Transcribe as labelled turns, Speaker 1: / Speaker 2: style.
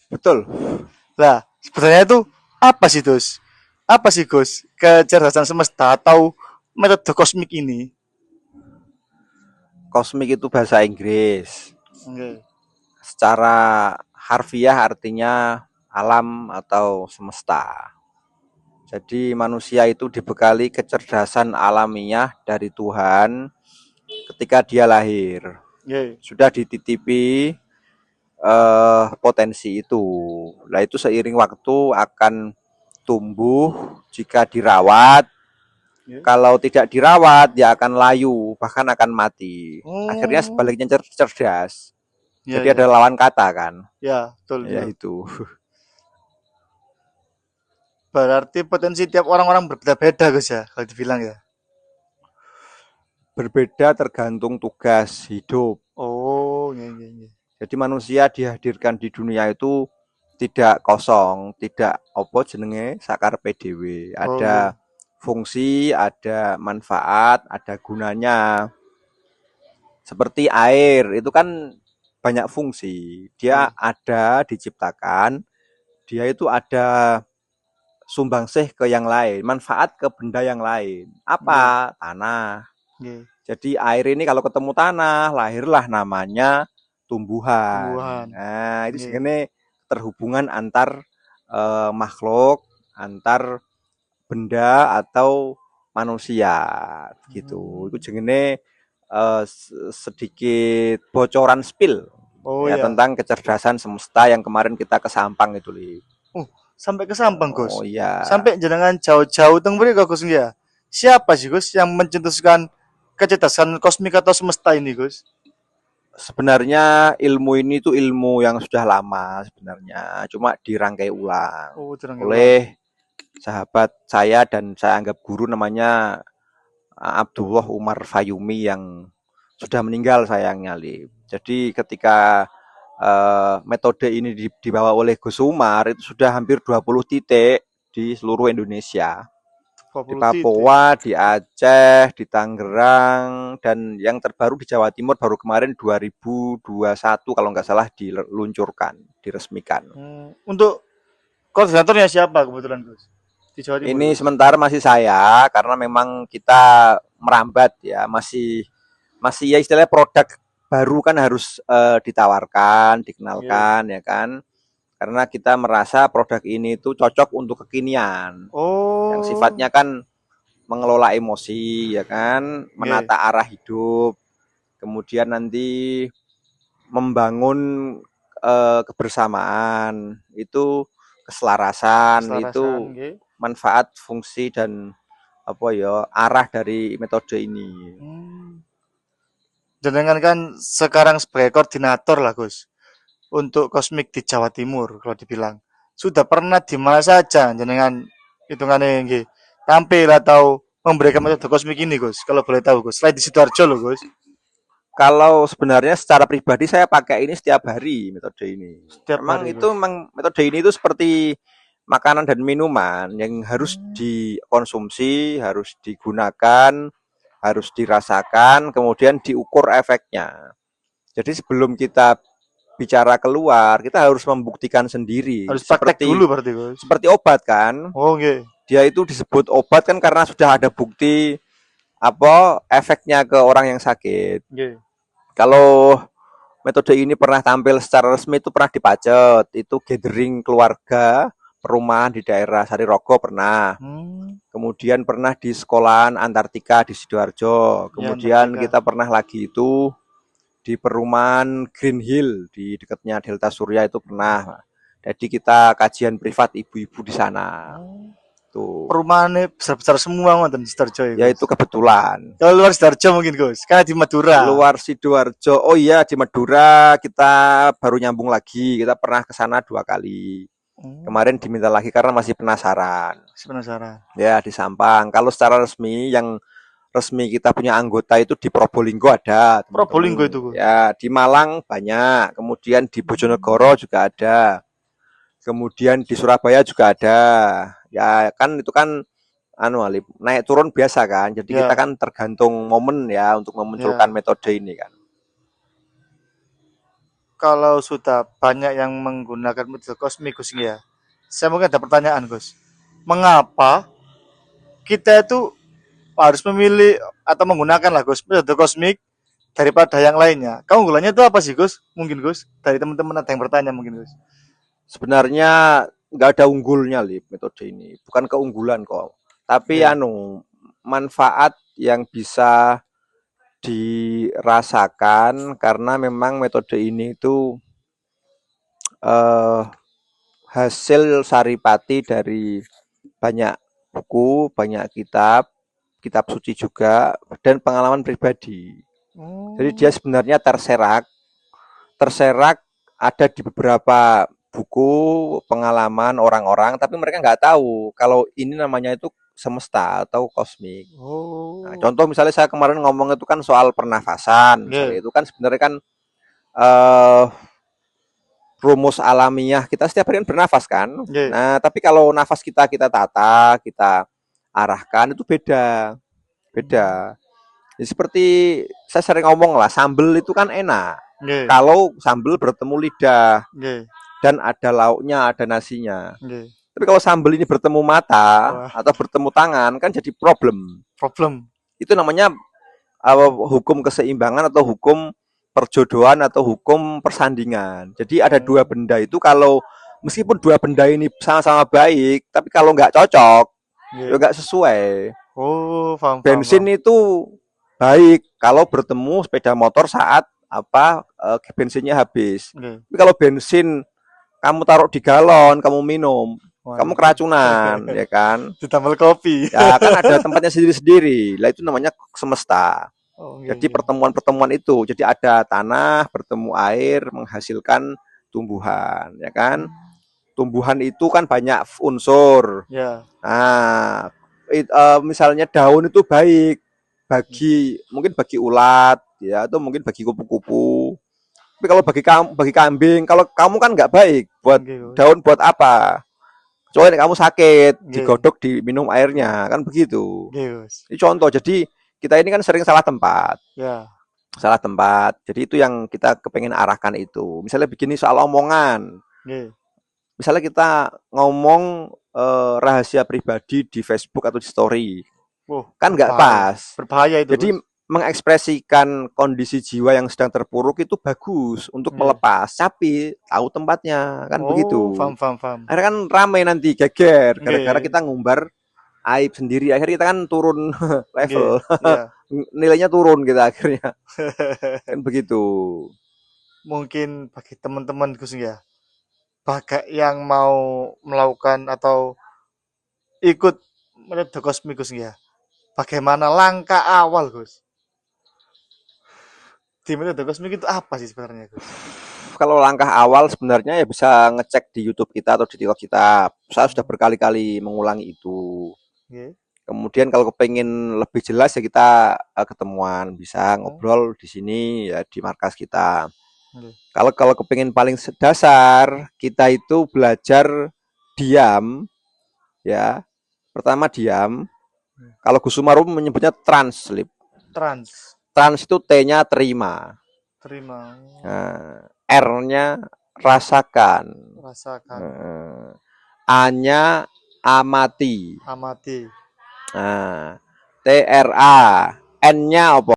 Speaker 1: Betul.
Speaker 2: Lah, sebenarnya itu apa sih, Gus? Apa sih, Gus? Kecerdasan semesta atau metode kosmik ini?
Speaker 1: Kosmik itu bahasa Inggris.
Speaker 2: Oke.
Speaker 1: Secara harfiah artinya alam atau semesta. Jadi manusia itu dibekali kecerdasan alamiah dari Tuhan ketika dia lahir.
Speaker 2: Oke.
Speaker 1: Sudah dititipi potensi itu. Nah itu seiring waktu akan tumbuh jika dirawat.
Speaker 2: Oke.
Speaker 1: Kalau tidak dirawat, dia akan layu, bahkan akan mati. Akhirnya
Speaker 2: Oh,
Speaker 1: sebaliknya cerdas.
Speaker 2: ya
Speaker 1: Jadi ada
Speaker 2: ya.
Speaker 1: lawan kata kan,
Speaker 2: Ya, betul
Speaker 1: ya
Speaker 2: betul.
Speaker 1: itu.
Speaker 2: Berarti potensi tiap orang-orang berbeda-beda, Gus ya, kalau dibilang ya.
Speaker 1: Berbeda tergantung tugas hidup.
Speaker 2: Oh, iya iya iya.
Speaker 1: Jadi manusia dihadirkan di dunia itu tidak kosong, tidak opo jenenge sakar PDW.
Speaker 2: Oh, iya.
Speaker 1: Ada fungsi, ada manfaat, ada gunanya. Seperti air, itu kan banyak fungsi. Dia
Speaker 2: Iya.
Speaker 1: ada diciptakan, dia itu ada sumbangsih ke yang lain, manfaat ke benda yang lain.
Speaker 2: Iya.
Speaker 1: Apa? Tanah.
Speaker 2: Iya.
Speaker 1: Jadi air ini kalau ketemu tanah, lahirlah namanya tumbuhan.
Speaker 2: Tumbuhan.
Speaker 1: Nah, itu
Speaker 2: Iya.
Speaker 1: sebenarnya terhubungan antar makhluk, antar benda atau manusia gitu. Itu
Speaker 2: Hmm.
Speaker 1: jenenge sedikit bocoran spill
Speaker 2: Oh
Speaker 1: ya
Speaker 2: ya.
Speaker 1: tentang kecerdasan semesta yang kemarin kita kesampang itu, Li.
Speaker 2: Oh, sampai ke Sampang, Gus.
Speaker 1: Oh iya.
Speaker 2: Sampai jenengan jauh-jauh teng mriko, Gus ya. Siapa sih, Gus, yang mencetuskan kecerdasan kosmik atau semesta ini, Gus?
Speaker 1: Sebenarnya ilmu ini tuh ilmu yang sudah lama sebenarnya, cuma dirangkai ulang
Speaker 2: Oh, terang ulang.
Speaker 1: oleh sahabat saya dan saya anggap guru namanya Abdullah Umar Fayumi yang sudah meninggal sayangnya, Li. Jadi ketika metode ini dibawa oleh Gus Umar itu sudah hampir 20 titik di seluruh Indonesia. Di
Speaker 2: 20 titik.
Speaker 1: Papua, di Aceh, di Tangerang, dan yang terbaru di Jawa Timur baru kemarin 2021 kalau nggak salah diluncurkan, diresmikan.
Speaker 2: Untuk koordinatornya siapa kebetulan, Gus? Di Jawa Timur,
Speaker 1: Ini
Speaker 2: Gus.
Speaker 1: sementara masih saya karena memang kita merambat ya, masih masih ya istilahnya produk baru kan harus ditawarkan,
Speaker 2: Iya.
Speaker 1: dikenalkan ya kan. Karena kita merasa produk ini itu cocok untuk kekinian. Yang
Speaker 2: Oh,
Speaker 1: sifatnya kan mengelola emosi ya kan,
Speaker 2: iya.
Speaker 1: menata arah hidup, kemudian nanti membangun kebersamaan, itu keselarasan,
Speaker 2: Keselarasan,
Speaker 1: itu
Speaker 2: nggih.
Speaker 1: manfaat, fungsi dan apa ya arah dari metode ini.
Speaker 2: Hmm. Jenengan kan sekarang sebagai koordinator lah, Gus, untuk kosmik di Jawa Timur kalau dibilang. Sudah pernah di mana saja jenengan hitungannya nggih tampil atau memberikan metode kosmik ini, Gus? Kalau boleh tahu, Gus. Selain di Sidoarjo loh, Gus.
Speaker 1: Kalau sebenarnya secara pribadi saya pakai ini setiap hari metode ini.
Speaker 2: Setiap
Speaker 1: Memang
Speaker 2: hari,
Speaker 1: itu
Speaker 2: Gus.
Speaker 1: memang metode ini itu seperti makanan dan minuman yang harus
Speaker 2: Hmm.
Speaker 1: dikonsumsi, harus digunakan, harus dirasakan, kemudian diukur efeknya. Jadi sebelum kita bicara keluar, kita harus membuktikan sendiri.
Speaker 2: Harus praktek dulu
Speaker 1: Seperti
Speaker 2: berarti, Gus.
Speaker 1: seperti obat kan,
Speaker 2: Oh, nggih.
Speaker 1: dia itu disebut obat kan karena sudah ada bukti apa efeknya ke orang yang sakit.
Speaker 2: Nggih.
Speaker 1: Kalau metode ini pernah tampil secara resmi itu pernah di Pacet, itu gathering keluarga perumahan di daerah Sarirogo pernah.
Speaker 2: Hmm.
Speaker 1: Kemudian pernah di sekolahan Antartika di Sidoarjo.
Speaker 2: Ya,
Speaker 1: Kemudian
Speaker 2: Antartika.
Speaker 1: kita pernah lagi itu di perumahan Green Hill di dekatnya Delta Surya itu pernah. Jadi kita kajian privat ibu-ibu di sana.
Speaker 2: Oh.
Speaker 1: Tuh.
Speaker 2: Perumahannya besar-besar semua ngoten di Sidoarjo ya,
Speaker 1: Ya
Speaker 2: Gus.
Speaker 1: itu kebetulan.
Speaker 2: Kalau luar Sidoarjo mungkin, Gus. Karena di Madura.
Speaker 1: Luar Sidoarjo. Oh iya di Madura kita baru nyambung lagi. Kita pernah ke sana 2 kali.
Speaker 2: Oh,
Speaker 1: Kemarin diminta lagi karena masih penasaran.
Speaker 2: saya penasaran.
Speaker 1: Ya di Sampang. Kalau secara resmi yang resmi kita punya anggota itu di Probolinggo ada
Speaker 2: Probolinggo
Speaker 1: teman-teman.
Speaker 2: itu, Gus.
Speaker 1: Ya di Malang banyak. Kemudian di Bojonegoro juga ada. Kemudian di Surabaya juga ada. Ya kan itu kan anu Alip, naik turun biasa kan. Jadi kita
Speaker 2: Ya,
Speaker 1: kan tergantung momen ya untuk memunculkan
Speaker 2: ya.
Speaker 1: metode ini kan.
Speaker 2: kalau sudah banyak yang menggunakan metode kosmik Gus ya, saya mungkin ada pertanyaan Gus. Mengapa kita itu harus memilih atau menggunakan lah Gus metode kosmik daripada yang lainnya? Keunggulannya itu apa sih Gus? Mungkin Gus dari teman-teman ada yang bertanya mungkin Gus.
Speaker 1: Sebenarnya nggak ada unggulnya Lip, metode ini. Bukan keunggulan kok. Tapi
Speaker 2: Oke.
Speaker 1: manfaat yang bisa dirasakan karena memang metode ini itu eh, hasil saripati dari banyak buku, banyak kitab, kitab suci juga, dan pengalaman pribadi. Jadi dia
Speaker 2: Oh,
Speaker 1: sebenarnya terserak ada di beberapa buku pengalaman orang-orang, tapi mereka nggak tahu kalau ini namanya itu semesta atau kosmik. Nah,
Speaker 2: oh,
Speaker 1: contoh misalnya saya kemarin ngomong itu kan soal pernafasan, misalnya
Speaker 2: nggih,
Speaker 1: itu kan sebenarnya kan eh, rumus alamiah kita setiap hari kan bernafas kan.
Speaker 2: nggih,
Speaker 1: Nah, tapi kalau nafas kita tata, kita arahkan itu beda, beda. Ya, seperti saya sering ngomong lah, sambel itu kan enak.
Speaker 2: nggih,
Speaker 1: Kalau sambel bertemu lidah
Speaker 2: nggih,
Speaker 1: dan ada lauknya, ada nasinya.
Speaker 2: nggih.
Speaker 1: Tapi kalau sambel ini bertemu mata
Speaker 2: Wah,
Speaker 1: atau bertemu tangan kan jadi problem.
Speaker 2: problem.
Speaker 1: Itu namanya hukum keseimbangan atau hukum perjodohan atau hukum persandingan. Jadi ada dua
Speaker 2: Oh,
Speaker 1: benda itu kalau meskipun dua benda ini sama-sama baik, tapi kalau nggak cocok, ya
Speaker 2: nggih.
Speaker 1: nggak sesuai.
Speaker 2: Oh, paham, paham,
Speaker 1: Bensin
Speaker 2: paham.
Speaker 1: itu baik kalau bertemu sepeda motor saat bensinnya habis.
Speaker 2: Nggih.
Speaker 1: Tapi kalau bensin kamu taruh di galon, kamu minum, kamu
Speaker 2: Waduh.
Speaker 1: keracunan, ya kan?
Speaker 2: Ditambal kopi.
Speaker 1: Ya kan ada tempatnya sendiri-sendiri. Lah itu namanya semesta.
Speaker 2: Oh, nggih,
Speaker 1: Jadi
Speaker 2: nggih.
Speaker 1: pertemuan-pertemuan itu, jadi ada tanah bertemu air menghasilkan tumbuhan, ya kan? Tumbuhan itu kan banyak unsur.
Speaker 2: Ya.
Speaker 1: Nah, misalnya daun itu baik bagi mungkin bagi ulat, ya, atau mungkin bagi kupu-kupu. Tapi kalau bagi kambing, kalau kamu kan nggak baik buat
Speaker 2: Nggih, Gus.
Speaker 1: daun buat apa? Kecuali kamu sakit,
Speaker 2: Nggih,
Speaker 1: digodok diminum airnya, kan begitu.
Speaker 2: nggih, Gus.
Speaker 1: Ini contoh. Jadi kita ini kan sering salah tempat.
Speaker 2: Ya.
Speaker 1: Salah tempat. Jadi itu yang kita kepengen arahkan itu. Misalnya begini soal omongan.
Speaker 2: Nggih.
Speaker 1: Misalnya kita ngomong rahasia pribadi di Facebook atau di story.
Speaker 2: Wah,
Speaker 1: Kan nggak
Speaker 2: berbahaya.
Speaker 1: pas.
Speaker 2: Berbahaya itu,
Speaker 1: Jadi
Speaker 2: Gus.
Speaker 1: mengekspresikan kondisi jiwa yang sedang terpuruk itu bagus untuk
Speaker 2: Nggih.
Speaker 1: melepas. Tapi tahu tempatnya. Kan
Speaker 2: Oh,
Speaker 1: begitu.
Speaker 2: paham, paham, paham.
Speaker 1: Akhirnya kan ramai nanti geger. Gara-gara
Speaker 2: Nggih,
Speaker 1: kita ngumbar aib sendiri. Akhirnya kita kan turun
Speaker 2: nggih.
Speaker 1: level.
Speaker 2: Ya.
Speaker 1: Nilainya turun kita akhirnya. Kan begitu.
Speaker 2: Mungkin bagi teman-teman Gus ya, bagi yang mau melakukan atau ikut metode kosmik Gus ya. Bagaimana langkah awal Gus? Di metode kosmik itu apa sih sebenarnya Gus?
Speaker 1: Kalau langkah awal sebenarnya ya bisa ngecek di YouTube kita atau di TikTok kita. Saya sudah
Speaker 2: Hmm,
Speaker 1: berkali-kali mengulangi itu.
Speaker 2: nggih.
Speaker 1: Kemudian kalau kepengen lebih jelas ya kita ketemuan, bisa
Speaker 2: Oh,
Speaker 1: ngobrol di sini ya di markas kita.
Speaker 2: nggih.
Speaker 1: Kalau kalau kepengen paling dasar, kita itu belajar diam ya. Pertama diam. Kalau Gus Sumarum menyebutnya translip.
Speaker 2: Trans,
Speaker 1: Trans itu T-nya terima.
Speaker 2: terima,
Speaker 1: Nah, R-nya rasakan.
Speaker 2: rasakan,
Speaker 1: A-nya amati.
Speaker 2: amati.
Speaker 1: Nah, TRA. N-nya apa?